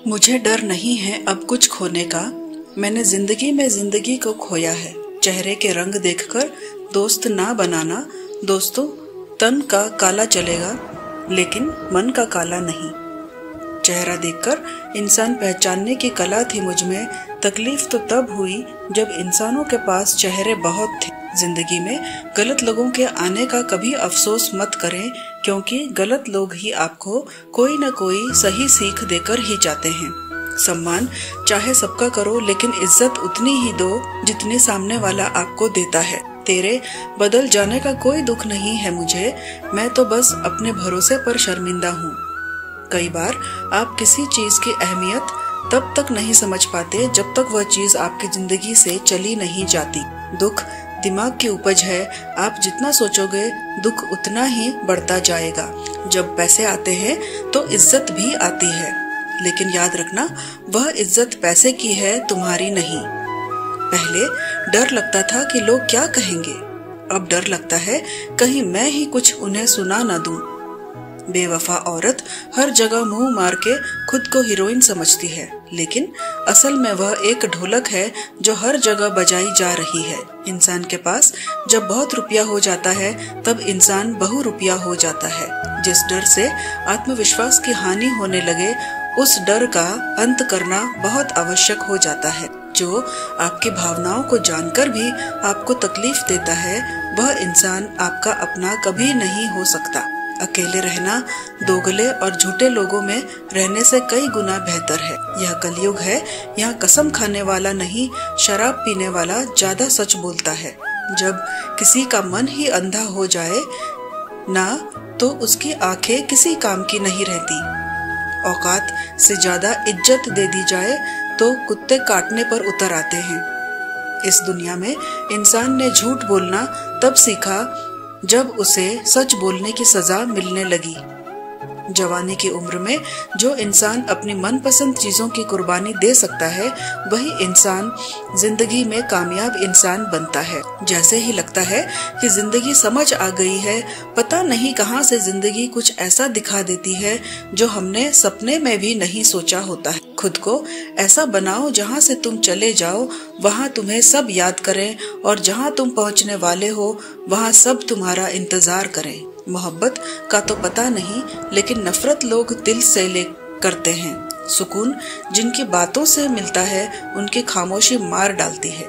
मुझे डर नहीं है अब कुछ खोने का। मैंने जिंदगी में जिंदगी को खोया है। चेहरे के रंग देखकर दोस्त ना बनाना। दोस्तों, तन का काला चलेगा लेकिन मन का काला नहीं। चेहरा देखकर इंसान पहचानने की कला थी मुझ में। तकलीफ तो तब हुई जब इंसानों के पास चेहरे बहुत थे। जिंदगी में गलत लोगों के आने का कभी अफसोस मत करें, क्योंकि गलत लोग ही आपको कोई न कोई सही सीख देकर ही जाते हैं। सम्मान चाहे सबका करो, लेकिन इज्जत उतनी ही दो जितनी सामने वाला आपको देता है। तेरे बदल जाने का कोई दुख नहीं है मुझे, मैं तो बस अपने भरोसे पर शर्मिंदा हूँ। कई बार आप किसी चीज की अहमियत तब तक नहीं समझ पाते जब तक वह चीज आपकी जिंदगी से चली नहीं जाती। दुख दिमाग की उपज है। आप जितना सोचोगे दुख उतना ही बढ़ता जाएगा। जब पैसे आते हैं तो इज्जत भी आती है, लेकिन याद रखना वह इज्जत पैसे की है, तुम्हारी नहीं। पहले डर लगता था कि लोग क्या कहेंगे, अब डर लगता है कहीं मैं ही कुछ उन्हें सुना न दूं। बेवफा औरत हर जगह मुंह मार के खुद को हीरोइन समझती है, लेकिन असल में वह एक ढोलक है जो हर जगह बजाई जा रही है। इंसान के पास जब बहुत रुपया हो जाता है तब इंसान बहुरुपया हो जाता है। जिस डर से आत्मविश्वास की हानि होने लगे, उस डर का अंत करना बहुत आवश्यक हो जाता है। जो आपकी भावनाओं को जानकर भी आपको तकलीफ देता है, वह इंसान आपका अपना कभी नहीं हो सकता। अकेले रहना दोगले और झूठे लोगों में रहने से कई गुना बेहतर है। यह कलयुग है, यहाँ कसम खाने वाला नहीं, शराब पीने वाला ज्यादा सच बोलता है। जब किसी का मन ही अंधा हो जाए ना, तो उसकी आंखें किसी काम की नहीं रहती। औकात से ज्यादा इज्जत दे दी जाए तो कुत्ते काटने पर उतर आते हैं। इस दुनिया में इंसान ने झूठ बोलना तब सीखा जब उसे सच बोलने की सजा मिलने लगी। जवानी की उम्र में जो इंसान अपनी मनपसंद चीजों की कुर्बानी दे सकता है, वही इंसान जिंदगी में कामयाब इंसान बनता है। जैसे ही लगता है कि जिंदगी समझ आ गई है, पता नहीं कहां से जिंदगी कुछ ऐसा दिखा देती है जो हमने सपने में भी नहीं सोचा होता है। खुद को ऐसा बनाओ जहां से तुम चले जाओ वहां तुम्हें सब याद करें, और जहां तुम पहुंचने वाले हो वहां सब तुम्हारा इंतजार करें। मोहब्बत का तो पता नहीं, लेकिन नफरत लोग दिल से ले करते हैं। सुकून जिनकी बातों से मिलता है, उनकी खामोशी मार डालती है।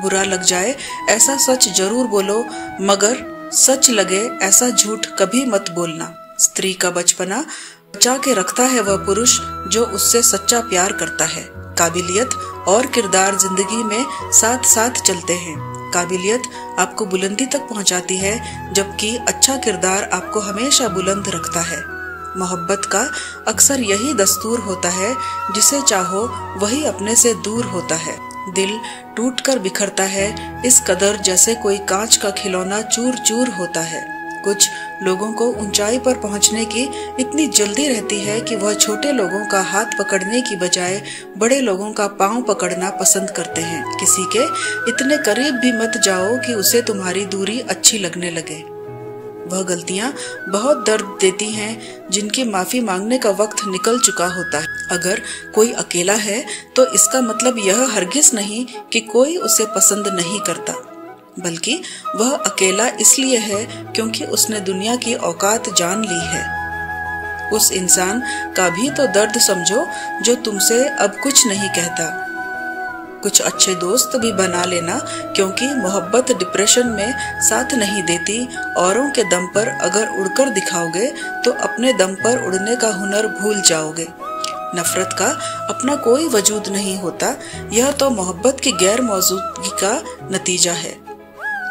बुरा लग जाए ऐसा सच जरूर बोलो, मगर सच लगे ऐसा झूठ कभी मत बोलना। स्त्री का बचपना बचा के रखता है वह पुरुष जो उससे सच्चा प्यार करता है। काबिलियत और किरदार जिंदगी में साथ साथ चलते हैं। काबिलियत आपको बुलंदी तक पहुंचाती है, जबकि अच्छा किरदार आपको हमेशा बुलंद रखता है। मोहब्बत का अक्सर यही दस्तूर होता है, जिसे चाहो वही अपने से दूर होता है। दिल टूटकर बिखरता है इस कदर जैसे कोई कांच का खिलौना चूर चूर होता है। कुछ लोगों को ऊंचाई पर पहुंचने की इतनी जल्दी रहती है कि वह छोटे लोगों का हाथ पकड़ने की बजाय बड़े लोगों का पांव पकड़ना पसंद करते हैं। किसी के इतने करीब भी मत जाओ कि उसे तुम्हारी दूरी अच्छी लगने लगे। वह गलतियां बहुत दर्द देती हैं जिनकी माफी मांगने का वक्त निकल चुका होता है। अगर कोई अकेला है तो इसका मतलब यह हरगिज नहीं कि कोई उसे पसंद नहीं करता, बल्कि वह अकेला इसलिए है क्योंकि उसने दुनिया की औकात जान ली है। उस इंसान का भी तो दर्द समझो जो तुमसे अब कुछ नहीं कहता। कुछ अच्छे दोस्त भी बना लेना, क्योंकि मोहब्बत डिप्रेशन में साथ नहीं देती। औरों के दम पर अगर उड़कर दिखाओगे तो अपने दम पर उड़ने का हुनर भूल जाओगे। नफरत का अपना कोई वजूद नहीं होता, यह तो मोहब्बत की गैर मौजूदगी का नतीजा है।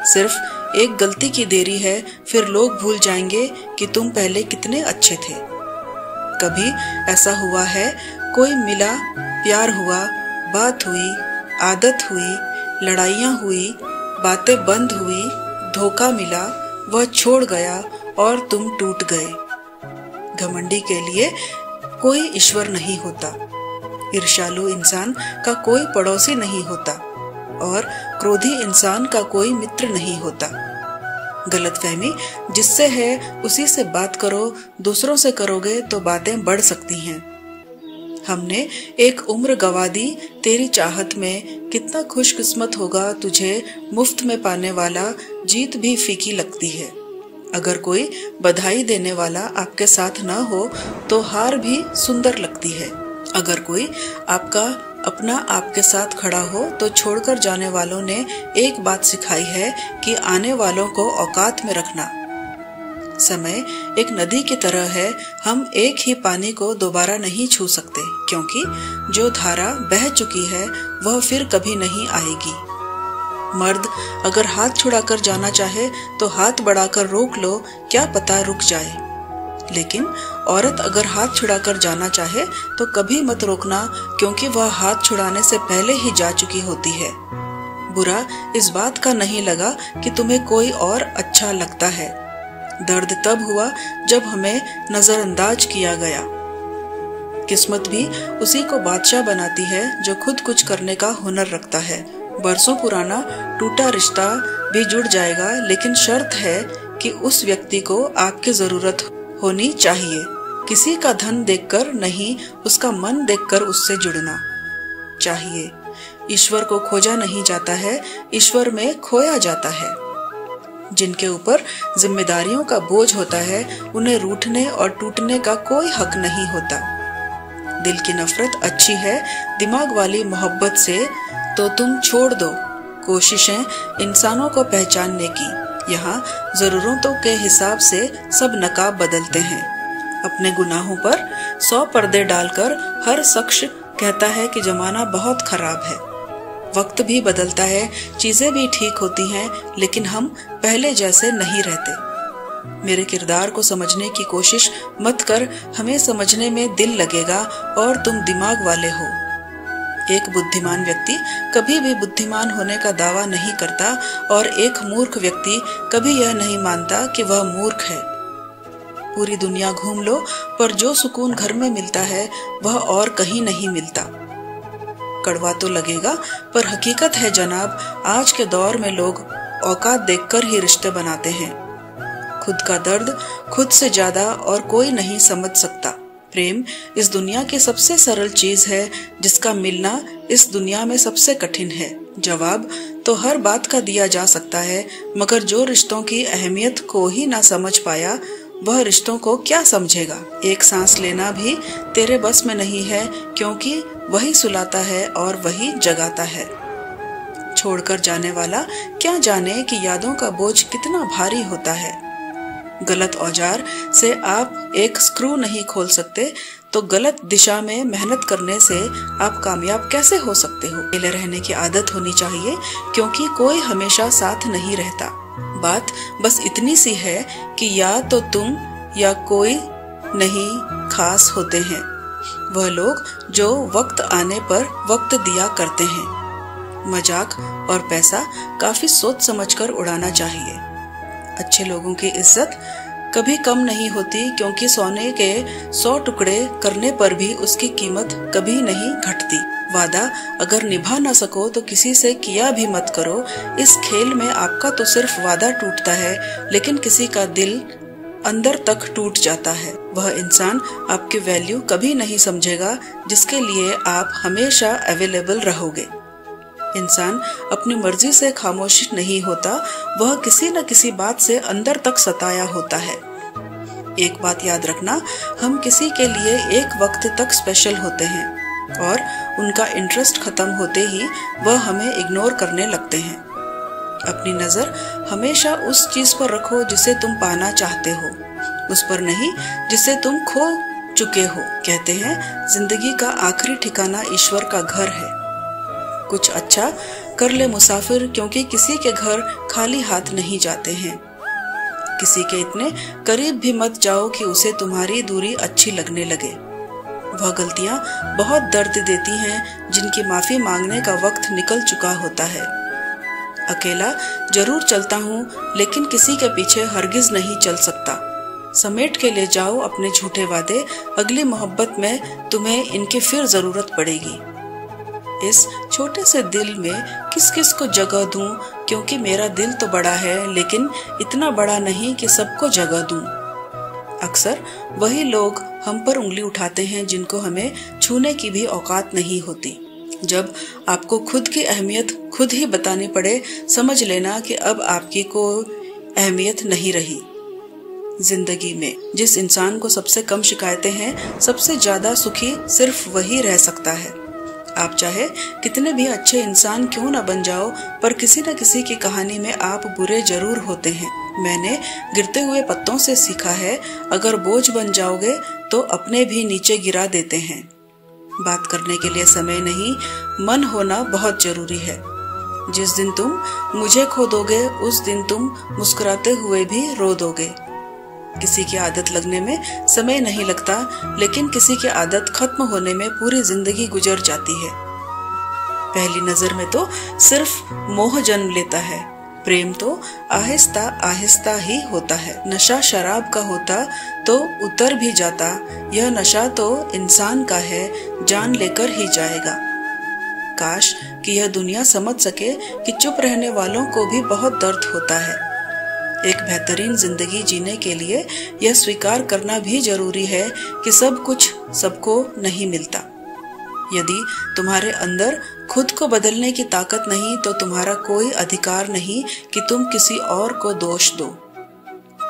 सिर्फ एक गलती की देरी है, फिर लोग भूल जाएंगे कि तुम पहले कितने अच्छे थे। कभी ऐसा हुआ है, कोई मिला, प्यार हुआ, बात हुई, आदत हुई, लड़ाइयाँ हुई, बातें बंद हुई, धोखा मिला, वह छोड़ गया और तुम टूट गए। घमंडी के लिए कोई ईश्वर नहीं होता, ईर्ष्यालु इंसान का कोई पड़ोसी नहीं होता, और क्रोधी इंसान का कोई मित्र नहीं होता। गलतफहमी जिससे है उसी से बात करो, दूसरों से करोगे तो बातें बढ़ सकती हैं। हमने एक उम्र गवा दी तेरी चाहत में, कितना खुशकिस्मत होगा तुझे मुफ्त में पाने वाला, जीत भी फीकी लगती है। अगर कोई बधाई देने वाला आपके साथ न हो तो हार भी सुंदर लगती है। अगर कोई आपका अपना आपके साथ खड़ा हो तो छोड़कर जाने वालों ने एक बात सिखाई है कि आने वालों को औकात में रखना। समय एक नदी की तरह है, हम एक ही पानी को दोबारा नहीं छू सकते, क्योंकि जो धारा बह चुकी है वह फिर कभी नहीं आएगी। मर्द अगर हाथ छुड़ाकर जाना चाहे तो हाथ बढ़ाकर रोक लो, क्या पता रुक जाए। लेकिन औरत अगर हाथ छुड़ाकर जाना चाहे तो कभी मत रोकना, क्योंकि वह हाथ छुड़ाने से पहले ही जा चुकी होती है। बुरा इस बात का नहीं लगा कि तुम्हें कोई और अच्छा लगता है। दर्द तब हुआ जब हमें नजरअंदाज किया गया। किस्मत भी उसी को बादशाह बनाती है जो खुद कुछ करने का हुनर रखता है। बरसों पुराना टूटा रिश्ता भी जुड़ जाएगा, लेकिन शर्त है कि उस व्यक्ति को आपकी जरूरत होनी चाहिए। किसी का धन देखकर नहीं, उसका मन देखकर उससे जुड़ना चाहिए। ईश्वर को खोजा नहीं जाता है, ईश्वर में खोया जाता है। जिनके ऊपर जिम्मेदारियों का बोझ होता है उन्हें रूठने और टूटने का कोई हक नहीं होता। दिल की नफरत अच्छी है, दिमाग वाली मोहब्बत से तो तुम छोड़ दो कोशिशें इंसानों को पहचानने की। यहाँ जरूरतों के हिसाब से सब नकाब बदलते हैं। अपने गुनाहों पर 100 पर्दे डालकर हर शख्स कहता है कि जमाना बहुत खराब है। वक्त भी बदलता है, चीजें भी ठीक होती हैं, लेकिन हम पहले जैसे नहीं रहते। मेरे किरदार को समझने की कोशिश मत कर, हमें समझने में दिल लगेगा और तुम दिमाग वाले हो। एक बुद्धिमान व्यक्ति कभी भी बुद्धिमान होने का दावा नहीं करता और एक मूर्ख व्यक्ति कभी यह नहीं मानता कि वह मूर्ख है। पूरी दुनिया घूम लो, पर जो सुकून घर में मिलता है वह और कहीं नहीं मिलता। कड़वा तो लगेगा, पर हकीकत है जनाब, आज के दौर में लोग औकात देखकर ही रिश्ते बनाते हैं। खुद का दर्द खुद से ज्यादा और कोई नहीं समझ सकता। प्रेम इस दुनिया की सबसे सरल चीज है, जिसका मिलना इस दुनिया में सबसे कठिन है। जवाब तो हर बात का दिया जा सकता है, मगर जो रिश्तों की अहमियत को ही ना समझ पाया वह रिश्तों को क्या समझेगा। एक सांस लेना भी तेरे बस में नहीं है, क्योंकि वही सुलाता है और वही जगाता है। छोड़कर जाने वाला क्या जाने कि यादों का बोझ कितना भारी होता है। गलत औजार से आप एक स्क्रू नहीं खोल सकते, तो गलत दिशा में मेहनत करने से आप कामयाब कैसे हो सकते हो। अकेले रहने की आदत होनी चाहिए, क्योंकि कोई हमेशा साथ नहीं रहता। बात बस इतनी सी है कि या तो तुम या कोई नहीं खास होते हैं वह लोग जो वक्त आने पर वक्त दिया करते हैं। मजाक और पैसा काफी सोच समझकर उड़ाना चाहिए। अच्छे लोगों की इज्जत कभी कम नहीं होती, क्योंकि सोने के 100 टुकड़े करने पर भी उसकी कीमत कभी नहीं घटती। वादा अगर निभा ना सको तो किसी से किया भी मत करो। इस खेल में आपका तो सिर्फ वादा टूटता है, लेकिन किसी का दिल अंदर तक टूट जाता है। वह इंसान आपकी वैल्यू कभी नहीं समझेगा जिसके लिए आप हमेशा अवेलेबल रहोगे। इंसान अपनी मर्जी से खामोश नहीं होता, वह किसी न किसी बात से अंदर तक सताया होता है। एक बात याद रखना, हम किसी के लिए एक वक्त तक स्पेशल होते हैं और उनका इंटरेस्ट खत्म होते ही वह हमें इग्नोर करने लगते हैं। अपनी नजर हमेशा उस चीज पर रखो जिसे तुम पाना चाहते हो, उस पर नहीं जिसे तुम खो चुके हो। कहते हैं जिंदगी का आखिरी ठिकाना ईश्वर का घर है। कुछ अच्छा कर ले मुसाफिर, क्योंकि किसी के घर खाली हाथ नहीं जाते हैं। किसी के इतने करीब भी मत जाओ कि उसे तुम्हारी दूरी अच्छी लगने लगे। वह गलतियां बहुत दर्द देती हैं जिनकी माफी मांगने का वक्त निकल चुका होता है। अकेला जरूर चलता हूँ, लेकिन किसी के पीछे हरगिज नहीं चल सकता। समेट के ले जाओ अपने झूठे वादे, अगली मोहब्बत में तुम्हें इनकी फिर जरूरत पड़ेगी। इस छोटे से दिल में किस किस को जगह दूं, क्योंकि मेरा दिल तो बड़ा है, लेकिन इतना बड़ा नहीं कि सबको जगह दूं। अक्सर वही लोग हम पर उंगली उठाते हैं जिनको हमें छूने की भी औकात नहीं होती। जब आपको खुद की अहमियत खुद ही बतानी पड़े, समझ लेना कि अब आपकी कोई अहमियत नहीं रही। जिंदगी में जिस इंसान को सबसे कम शिकायतें हैं, सबसे ज्यादा सुखी सिर्फ वही रह सकता है। आप चाहे कितने भी अच्छे इंसान क्यों न बन जाओ, पर किसी न किसी की कहानी में आप बुरे जरूर होते हैं। मैंने गिरते हुए पत्तों से सीखा है, अगर बोझ बन जाओगे तो अपने भी नीचे गिरा देते हैं। बात करने के लिए समय नहीं, मन होना बहुत जरूरी है। जिस दिन तुम मुझे खो दोगे, उस दिन तुम मुस्कुराते हुए भी रो दोगे। किसी की आदत लगने में समय नहीं लगता, लेकिन किसी की आदत खत्म होने में पूरी जिंदगी गुजर जाती है। पहली नजर में तो सिर्फ मोह जन्म लेता है, प्रेम तो आहिस्ता आहिस्ता ही होता है। नशा शराब का होता तो उतर भी जाता, यह नशा तो इंसान का है, जान लेकर ही जाएगा। काश कि यह दुनिया समझ सके कि चुप रहने वालों को भी बहुत दर्द होता है। एक बेहतरीन जिंदगी जीने के लिए यह स्वीकार करना भी जरूरी है कि सब कुछ सबको नहीं मिलता। यदि तुम्हारे अंदर खुद को बदलने की ताकत नहीं, तो तुम्हारा कोई अधिकार नहीं कि तुम किसी और को दोष दो।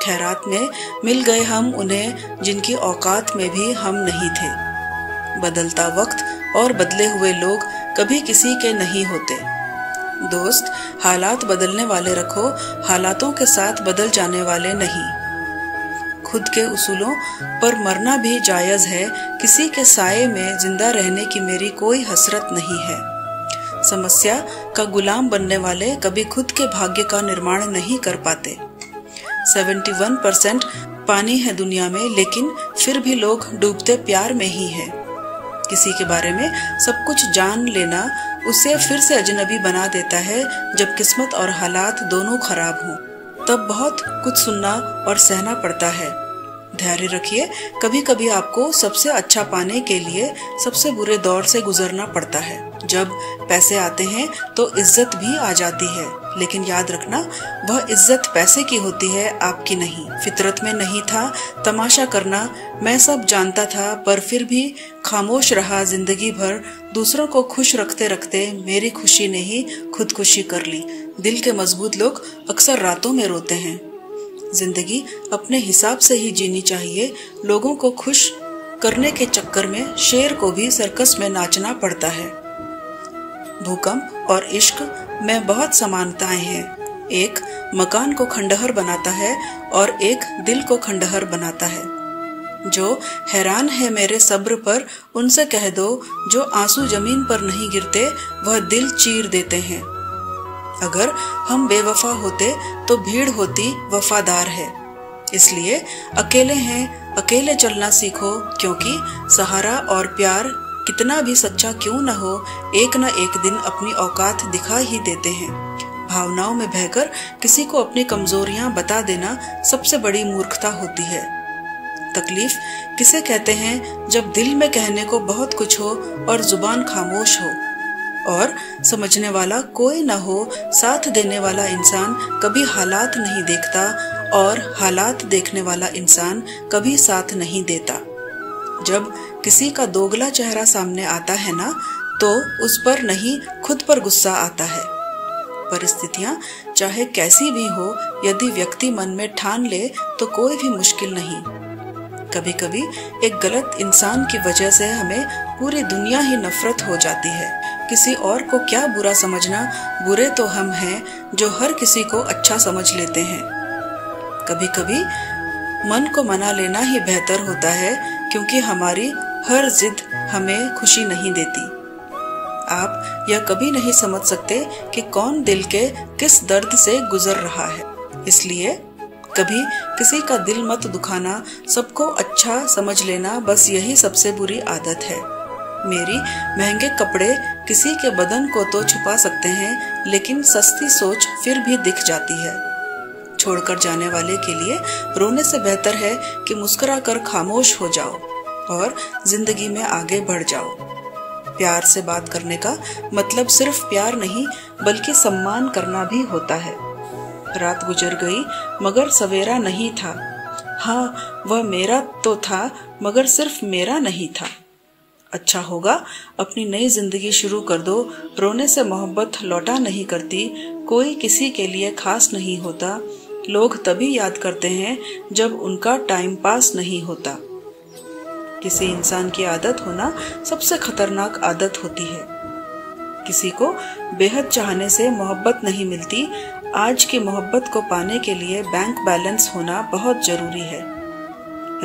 खैरात में मिल गए हम उन्हें जिनकी औकात में भी हम नहीं थे। बदलता वक्त और बदले हुए लोग कभी किसी के नहीं होते। दोस्त हालात बदलने वाले रखो, हालातों के साथ बदल जाने वाले नहीं। खुद के उसूलों पर मरना भी जायज है, किसी के साये में जिंदा रहने की मेरी कोई हसरत नहीं है। समस्या का गुलाम बनने वाले कभी खुद के भाग्य का निर्माण नहीं कर पाते। 71% पानी है दुनिया में, लेकिन फिर भी लोग डूबते प्यार में ही हैं। किसी के बारे में सब कुछ जान लेना उसे फिर से अजनबी बना देता है। जब किस्मत और हालात दोनों खराब हों, तब बहुत कुछ सुनना और सहना पड़ता है। धैर्य रखिए, कभी कभी आपको सबसे अच्छा पाने के लिए सबसे बुरे दौर से गुजरना पड़ता है। जब पैसे आते हैं तो इज्जत भी आ जाती है, लेकिन याद रखना वह इज्जत पैसे की होती है, आपकी नहीं। फितरत में नहीं था तमाशा करना, मैं सब जानता था, पर फिर भी खामोश रहा जिंदगी भर। दूसरों को खुश रखते रखते मेरी खुशी ने ही खुदकुशी कर ली। दिल के मजबूत लोग अक्सर रातों में रोते हैं। जिंदगी अपने हिसाब से ही जीनी चाहिए। लोगों को खुश करने के चक्कर में शेर को भी सर्कस में नाचना पड़ता है। भूकंप और इश्क में बहुत समानताएं हैं। एक मकान को खंडहर बनाता है और एक दिल को खंडहर बनाता है। जो हैरान है मेरे सब्र पर, उनसे कह दो, जो आंसू जमीन पर नहीं गिरते वह दिल चीर देते हैं। अगर हम बेवफा होते तो भीड़ होती वफादार है। इसलिए अकेले हैं, अकेले चलना सीखो, क्योंकि सहारा और प्यार कितना भी सच्चा क्यों न हो, एक न एक दिन अपनी औकात दिखा ही देते हैं। भावनाओं में बहकर किसी को अपनी कमजोरियां बता देना सबसे बड़ी मूर्खता होती है। तकलीफ किसे कहते हैं? जब दिल में कहने को बहुत कुछ हो और जुबान खामोश हो, और समझने वाला कोई न हो। साथ देने वाला इंसान कभी हालात नहीं देखता, और हालात देखने वाला इंसान कभी साथ नहीं देता। जब किसी का दोगला चेहरा सामने आता है ना, तो उस पर नहीं खुद पर गुस्सा आता है। परिस्थितियां चाहे कैसी भी हो, यदि व्यक्ति मन में ठान ले तो कोई भी मुश्किल नहीं। कभी कभी एक गलत इंसान की वजह से हमें पूरी दुनिया ही नफरत हो जाती है। किसी और को क्या बुरा समझना, बुरे तो हम हैं जो हर किसी को अच्छा समझ लेते हैं। कभी कभी मन को मना लेना ही बेहतर होता है, क्योंकि हमारी हर जिद हमें खुशी नहीं देती। आप यह कभी नहीं समझ सकते कि कौन दिल के किस दर्द से गुजर रहा है। इसलिए कभी किसी का दिल मत दुखाना, सबको अच्छा समझ लेना, बस यही सबसे बुरी आदत है। मेरी महंगे कपड़े किसी के बदन को तो छुपा सकते हैं, लेकिन सस्ती सोच फिर भी दिख जाती है। छोड़कर जाने वाले के लिए रोने से बेहतर है कि मुस्कुराकर खामोश हो जाओ और जिंदगी में आगे बढ़ जाओ। प्यार से बात करने का मतलब सिर्फ प्यार नहीं, बल्कि सम्मान करना भी होता है। रात गुजर गई मगर सवेरा नहीं था। हाँ, वह मेरा तो था मगर सिर्फ मेरा नहीं था। अच्छा होगा अपनी नई जिंदगी शुरू कर दो। रोने से मोहब्बत लौटा नहीं करती, कोई किसी के लिए खास नहीं होता। लोग तभी याद करते हैं जब उनका टाइम पास नहीं होता। किसी इंसान की आदत होना सबसे खतरनाक आदत होती है। किसी को बेहद चाहने से मोहब्बत नहीं मिलती। आज की मोहब्बत को पाने के लिए बैंक बैलेंस होना बहुत जरूरी है।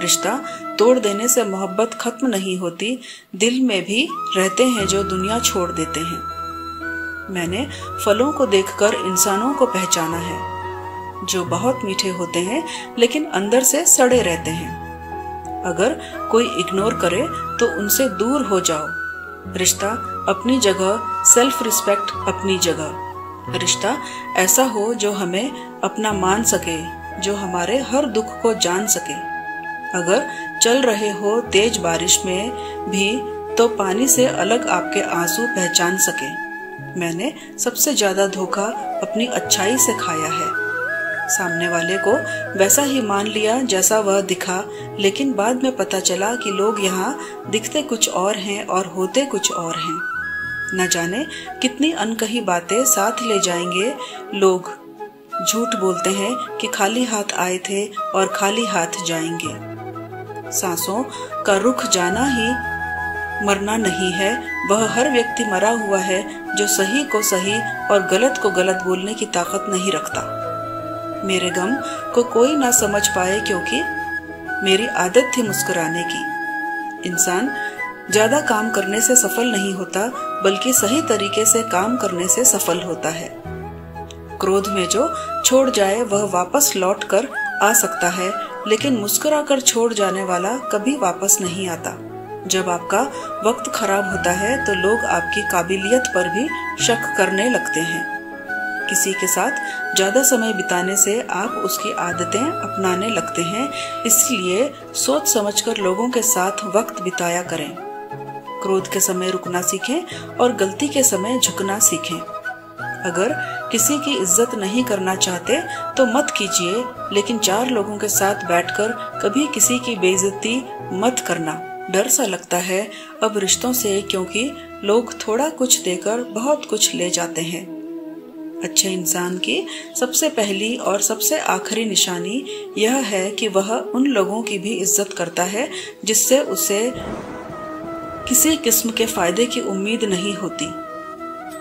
रिश्ता तोड़ देने से मोहब्बत खत्म नहीं होती, दिल में भी रहते हैं जो दुनिया छोड़ देते हैं। मैंने फलों को देखकर इंसानों को पहचाना है, जो बहुत मीठे होते हैं लेकिन अंदर से सड़े रहते हैं। अगर कोई इग्नोर करे तो उनसे दूर हो जाओ। रिश्ता अपनी जगह, सेल्फ रिस्पेक्ट अपनी जगह। रिश्ता ऐसा हो जो हमें अपना मान सके, जो हमारे हर दुख को जान सके। अगर चल रहे हो तेज बारिश में भी तो पानी से अलग आपके आंसू पहचान सके। मैंने सबसे ज्यादा धोखा अपनी अच्छाई से खाया है। सामने वाले को वैसा ही मान लिया जैसा वह दिखा, लेकिन बाद में पता चला कि लोग यहाँ दिखते कुछ और हैं और होते कुछ और हैं। न जाने कितनी अनकही बातें साथ ले जाएंगे लोग। झूठ बोलते हैं कि खाली हाथ आए थे और खाली हाथ जाएंगे। सांसों का रुख जाना ही मरना नहीं है। वह हर व्यक्ति मरा हुआ है जो सही को सही और गलत को गलत बोलने की ताकत नहीं रखता। मेरे गम को कोई ना समझ पाए क्योंकि मेरी आदत थी मुस्कुराने की। इंसान ज्यादा काम करने से सफल नहीं होता, बल्कि सही तरीके से काम करने से सफल होता है। क्रोध में जो छोड़ जाए वह वापस लौट कर आ सकता है, लेकिन मुस्कुराकर छोड़ जाने वाला कभी वापस नहीं आता। जब आपका वक्त खराब होता है तो लोग आपकी काबिलियत पर भी शक करने लगते हैं। किसी के साथ ज्यादा समय बिताने से आप उसकी आदतें अपनाने लगते हैं, इसलिए सोच समझकर लोगों के साथ वक्त बिताया करें। क्रोध के समय रुकना सीखें और गलती के समय झुकना सीखें। अगर किसी की इज्जत नहीं करना चाहते तो मत कीजिए, लेकिन 4 लोगों के साथ बैठकर कभी किसी की बेइज्जती मत करना। डर सा लगता है अब रिश्तों से, क्योंकि लोग थोड़ा कुछ देकर बहुत कुछ ले जाते हैं। अच्छे इंसान की सबसे पहली और सबसे आखिरी निशानी यह है कि वह उन लोगों की भी इज्जत करता है जिससे उसे किसी किस्म के फायदे की उम्मीद नहीं होती।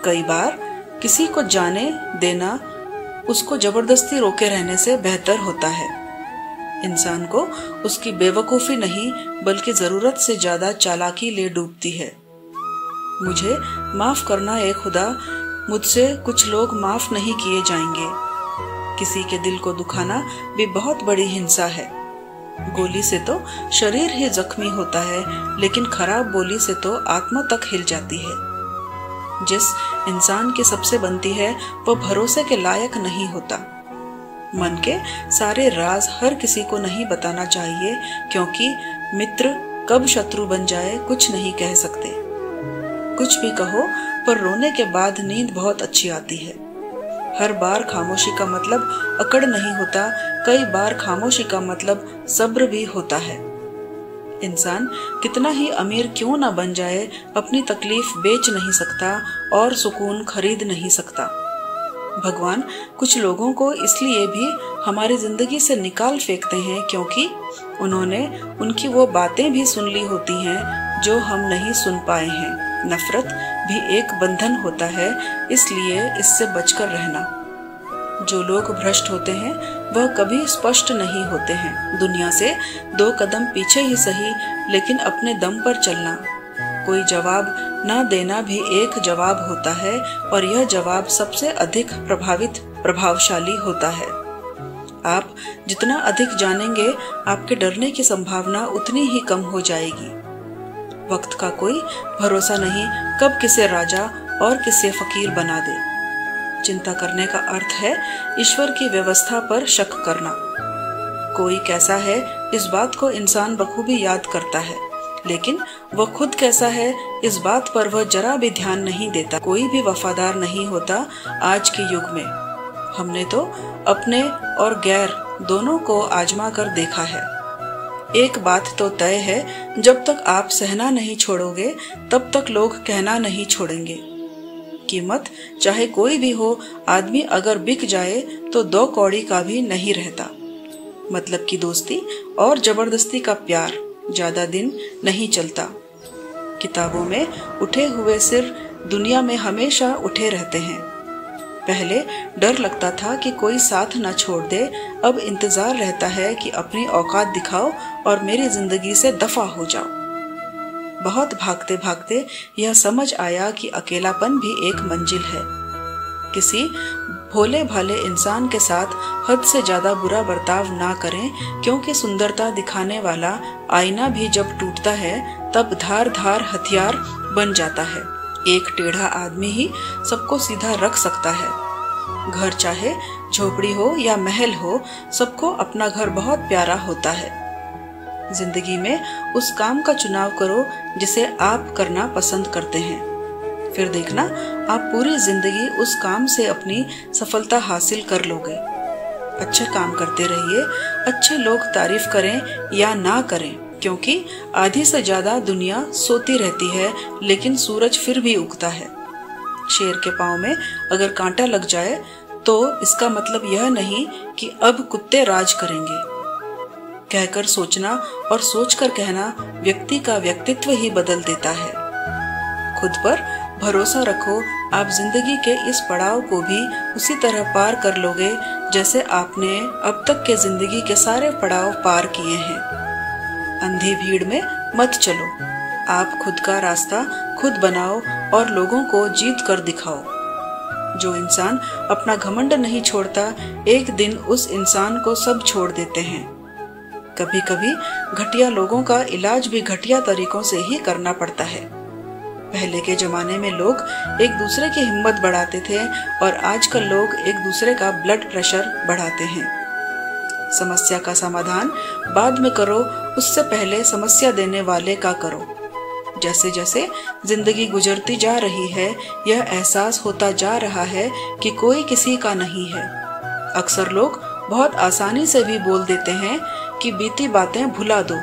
कई बार किसी को जाने देना उसको जबरदस्ती रोके रहने से बेहतर होता है। इंसान को उसकी बेवकूफी नहीं बल्कि जरूरत से ज्यादा चालाकी ले डूबती है। मुझे माफ करना ए खुदा, मुझसे कुछ लोग माफ नहीं किए जाएंगे। किसी के दिल को दुखाना भी बहुत बड़ी हिंसा है। गोली से तो शरीर ही जख्मी होता है, लेकिन खराब बोली से तो आत्मा तक हिल जाती है। जिस इंसान की सबसे बनती है वह भरोसे के लायक नहीं होता। मन के सारे राज हर किसी को नहीं बताना चाहिए, क्योंकि मित्र कब शत्रु बन जाए कुछ नहीं कह सकते। कुछ भी कहो पर रोने के बाद नींद बहुत अच्छी आती है। हर बार खामोशी का मतलब अकड़ नहीं होता, कई बार खामोशी का मतलब सब्र भी होता है। इंसान कितना ही अमीर क्यों ना बन जाए, अपनी तकलीफ बेच नहीं सकता और सुकून खरीद नहीं सकता। भगवान कुछ लोगों को इसलिए भी हमारी जिंदगी से निकाल फेंकते हैं क्योंकि उन्होंने उनकी वो बातें भी सुन ली होती हैं जो हम नहीं सुन पाए हैं। नफरत भी एक बंधन होता है, इसलिए इससे बचकर रहना। जो लोग भ्रष्ट होते हैं वह कभी स्पष्ट नहीं होते हैं। दुनिया से 2 कदम पीछे ही सही, लेकिन अपने दम पर चलना। कोई जवाब ना देना भी एक जवाब होता है, और यह जवाब सबसे अधिक प्रभावशाली होता है। आप जितना अधिक जानेंगे, आपके डरने की संभावना उतनी ही कम हो जाएगी। वक्त का कोई भरोसा नहीं, कब किसे राजा और किसे फकीर बना दे। चिंता करने का अर्थ है ईश्वर की व्यवस्था पर शक करना। कोई कैसा है इस बात को इंसान बखूबी याद करता है, लेकिन वह खुद कैसा है इस बात पर वह जरा भी ध्यान नहीं देता। कोई भी वफादार नहीं होता आज के युग में। हमने तो अपने और गैर दोनों को आजमा कर देखा है। एक बात तो तय है, जब तक आप सहना नहीं छोड़ोगे तब तक लोग कहना नहीं छोड़ेंगे। कीमत चाहे कोई भी हो, आदमी अगर बिक जाए तो 2 कौड़ी का भी नहीं रहता। मतलब की दोस्ती और जबरदस्ती का प्यार ज्यादा दिन नहीं चलता। किताबों में उठे हुए सिर दुनिया में हमेशा उठे रहते हैं। पहले डर लगता था कि कोई साथ न छोड़ दे, अब इंतजार रहता है कि अपनी औकात दिखाओ और मेरी जिंदगी से दफा हो जाओ। बहुत भागते भागते यह समझ आया कि अकेलापन भी एक मंजिल है। किसी भोले भाले इंसान के साथ हद से ज्यादा बुरा बर्ताव ना करें, क्योंकि सुंदरता दिखाने वाला आईना भी जब टूटता है तब धार धार हथियार बन जाता है। एक टेढ़ा आदमी ही सबको सीधा रख सकता है। घर चाहे झोपड़ी हो या महल हो, सबको अपना घर बहुत प्यारा होता है। जिंदगी में उस काम का चुनाव करो जिसे आप करना पसंद करते हैं, फिर देखना आप पूरी जिंदगी उस काम से अपनी सफलता हासिल कर लोगे। अच्छा काम करते रहिए, अच्छे लोग तारीफ करें या ना करें, क्योंकि आधी से ज्यादा दुनिया सोती रहती है लेकिन सूरज फिर भी उगता है। शेर के पांव में अगर कांटा लग जाए तो इसका मतलब यह नहीं कि अब कुत्ते राज करेंगे। कहकर सोचना और सोचकर कहना व्यक्ति का व्यक्तित्व ही बदल देता है। खुद पर भरोसा रखो, आप जिंदगी के इस पड़ाव को भी उसी तरह पार कर लोगे जैसे आपने अब तक के जिंदगी के सारे पड़ाव पार किए हैं। अंधी भीड़ में मत चलो, आप खुद का रास्ता खुद बनाओ और लोगों को जीत कर दिखाओ। जो इंसान अपना घमंड नहीं छोड़ता, एक दिन उस इंसान को सब छोड़ देते हैं। कभी कभी घटिया लोगों का इलाज भी घटिया तरीकों से ही करना पड़ता है। पहले के जमाने में लोग एक दूसरे की हिम्मत बढ़ाते थे और आजकल लोग एक दूसरे का ब्लड प्रेशर बढ़ाते हैं। समस्या का समाधान बाद में करो, उससे पहले समस्या देने वाले का करो। जैसे जैसे जिंदगी गुजरती जा रही है, यह एहसास होता जा रहा है कि कोई किसी का नहीं है। अक्सर लोग बहुत आसानी से भी बोल देते हैं कि बीती बातें भुला दो,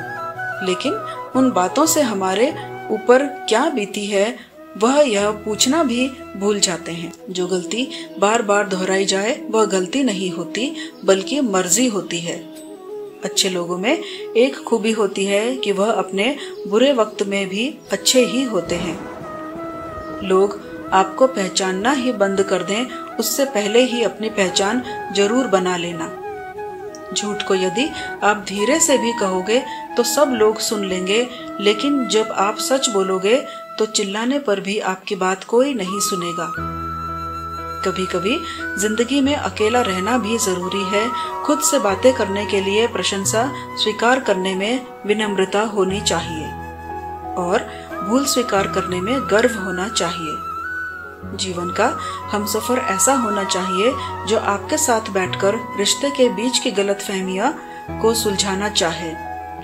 लेकिन उन बातों से हमारे ऊपर क्या बीती है वह यह पूछना भी भूल जाते हैं। जो गलती बार बार दोहराई जाए वह गलती नहीं होती बल्कि मर्जी होती है। अच्छे लोगों में एक खूबी होती है कि वह अपने बुरे वक्त में भी अच्छे ही होते हैं। लोग आपको पहचानना ही बंद कर दें, उससे पहले ही अपनी पहचान जरूर बना लेना। झूठ को यदि आप धीरे से भी कहोगे तो सब लोग सुन लेंगे, लेकिन जब आप सच बोलोगे तो चिल्लाने पर भी आपकी बात कोई नहीं सुनेगा। कभी कभी जिंदगी में अकेला रहना भी जरूरी है। खुद से बातें करने के लिए प्रशंसा स्वीकार करने में विनम्रता होनी चाहिए और भूल स्वीकार करने में गर्व होना चाहिए। जीवन का हमसफर ऐसा होना चाहिए जो आपके साथ बैठकर रिश्ते के बीच की गलतफहमियां को सुलझाना चाहे,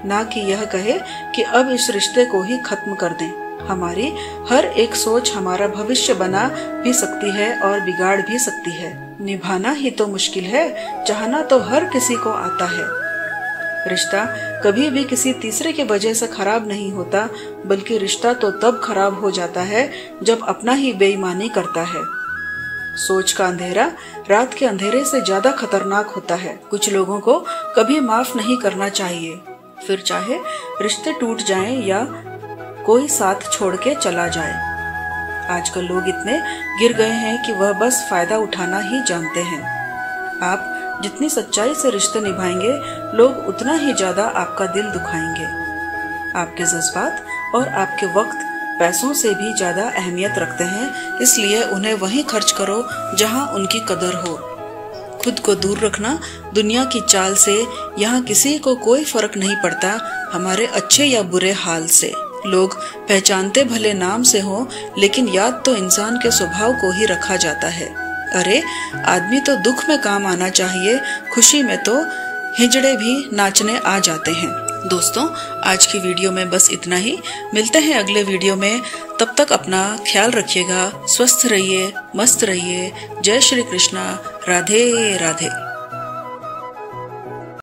ना कि यह कहे कि अब इस रिश्ते को ही खत्म कर दें। हमारी हर एक सोच हमारा भविष्य बना भी सकती है और बिगाड़ भी सकती है। निभाना ही तो मुश्किल है, चाहना तो हर किसी को आता है। रिश्ता कभी भी किसी तीसरे की वजह से खराब नहीं होता, बल्कि रिश्ता तो तब खराब हो जाता है जब अपना ही बेईमानी करता है। सोच का अंधेरा रात के अंधेरे से ज्यादा खतरनाक होता है। कुछ लोगों को कभी माफ नहीं करना चाहिए, फिर चाहे रिश्ते टूट जाएं या कोई साथ छोड़ के चला जाए। आजकल लोग इतने गिर गए हैं कि वह बस फायदा उठाना ही जानते हैं। आप जितनी सच्चाई से रिश्ते निभाएंगे, लोग उतना ही ज्यादा आपका दिल दुखाएंगे। आपके जज्बात और आपके वक्त पैसों से भी ज्यादा अहमियत रखते हैं, इसलिए उन्हें वहीं खर्च करो जहां उनकी कदर हो। खुद को दूर रखना दुनिया की चाल से, यहाँ किसी को कोई फर्क नहीं पड़ता हमारे अच्छे या बुरे हाल से। लोग पहचानते भले नाम से हो, लेकिन याद तो इंसान के स्वभाव को ही रखा जाता है। अरे आदमी तो दुख में काम आना चाहिए, खुशी में तो हिजड़े भी नाचने आ जाते हैं। दोस्तों, आज की वीडियो में बस इतना ही। मिलते हैं अगले वीडियो में, तब तक अपना ख्याल रखिएगा, स्वस्थ रहिए, मस्त रहिए। जय श्री कृष्णा, राधे राधे।